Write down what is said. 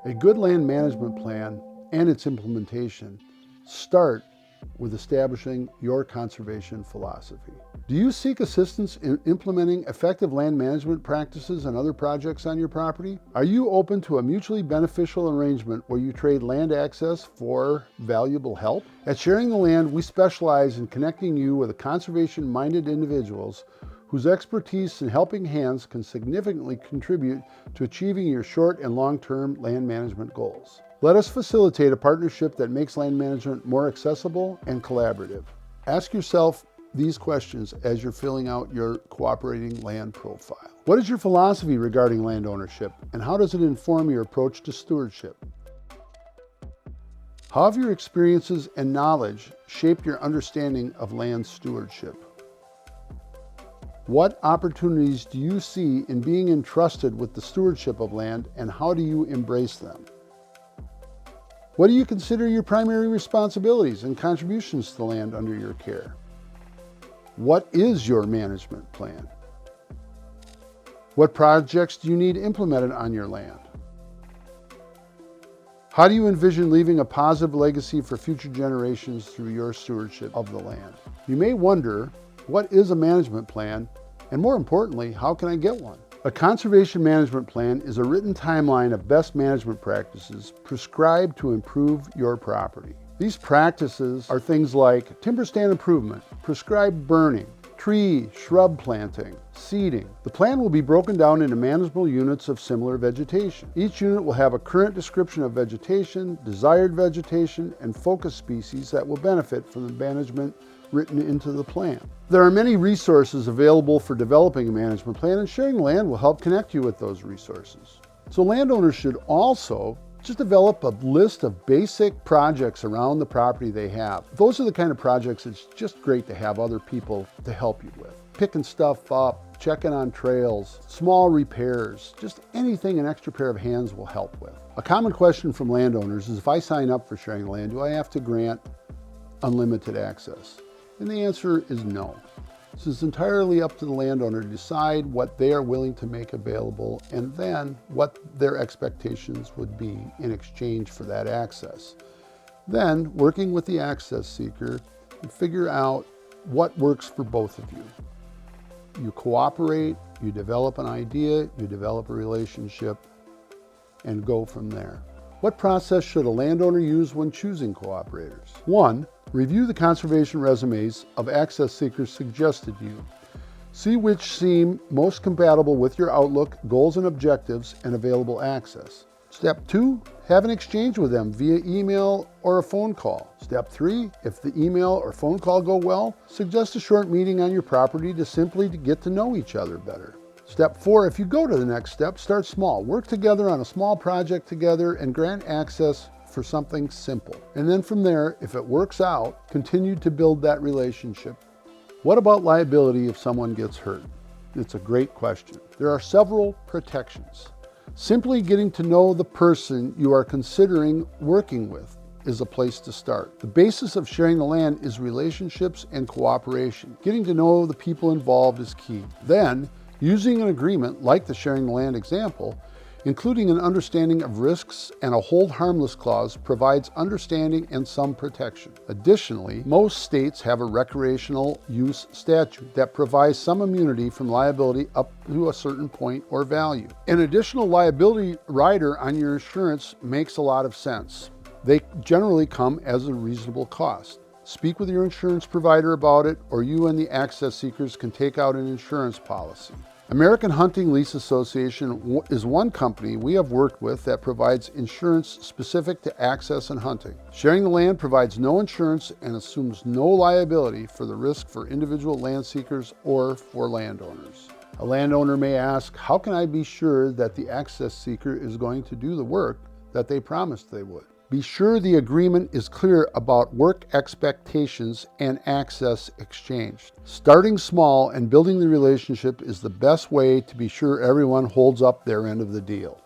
A good land management plan and its implementation start with establishing your conservation philosophy. Do you seek assistance in implementing effective land management practices and other projects on your property? Are you open to a mutually beneficial arrangement where you trade land access for valuable help? At Sharing the Land, we specialize in connecting you with conservation-minded individuals whose expertise and helping hands can significantly contribute to achieving your short and long-term land management goals. Let us facilitate a partnership that makes land management more accessible and collaborative. Ask yourself these questions as you're filling out your cooperating land profile. What is your philosophy regarding land ownership, and how does it inform your approach to stewardship? How have your experiences and knowledge shaped your understanding of land stewardship? What opportunities do you see in being entrusted with the stewardship of land, and how do you embrace them? What do you consider your primary responsibilities and contributions to the land under your care? What is your management plan? What projects do you need implemented on your land? How do you envision leaving a positive legacy for future generations through your stewardship of the land? You may wonder, what is a management plan? And more importantly, how can I get one? A conservation management plan is a written timeline of best management practices prescribed to improve your property. These practices are things like timber stand improvement, prescribed burning, tree, shrub planting, seeding. The plan will be broken down into manageable units of similar vegetation. Each unit will have a current description of vegetation, desired vegetation, and focus species that will benefit from the management written into the plan. There are many resources available for developing a management plan, and Sharing Land will help connect you with those resources. So landowners should also just develop a list of basic projects around the property they have. Those are the kind of projects it's just great to have other people to help you with. Picking stuff up, checking on trails, small repairs, just anything an extra pair of hands will help with. A common question from landowners is, if I sign up for Sharing Land, do I have to grant unlimited access? And the answer is no. This is entirely up to the landowner to decide what they are willing to make available, and then what their expectations would be in exchange for that access. Then, working with the access seeker, you figure out what works for both of you. You cooperate, you develop an idea, you develop a relationship, and go from there. What process should a landowner use when choosing cooperators? 1. Review the conservation resumes of access seekers suggested to you. See which seem most compatible with your outlook, goals and objectives, and available access. Step 2, have an exchange with them via email or a phone call. Step 3, if the email or phone call go well, suggest a short meeting on your property to simply get to know each other better. Step 4, if you go to the next step, start small. Work together on a small project together and grant access for something simple. And then from there, if it works out, continue to build that relationship. What about liability if someone gets hurt? It's a great question. There are several protections. Simply getting to know the person you are considering working with is a place to start. The basis of Sharing the Land is relationships and cooperation. Getting to know the people involved is key. Then, using an agreement like the Sharing the Land example, including an understanding of risks and a hold harmless clause, provides understanding and some protection. Additionally, most states have a recreational use statute that provides some immunity from liability up to a certain point or value. An additional liability rider on your insurance makes a lot of sense. They generally come as a reasonable cost. Speak with your insurance provider about it, or you and the access seekers can take out an insurance policy. American Hunting Lease Association is one company we have worked with that provides insurance specific to access and hunting. Sharing the Land provides no insurance and assumes no liability for the risk for individual land seekers or for landowners. A landowner may ask, how can I be sure that the access seeker is going to do the work that they promised they would? Be sure the agreement is clear about work expectations and access exchanged. Starting small and building the relationship is the best way to be sure everyone holds up their end of the deal.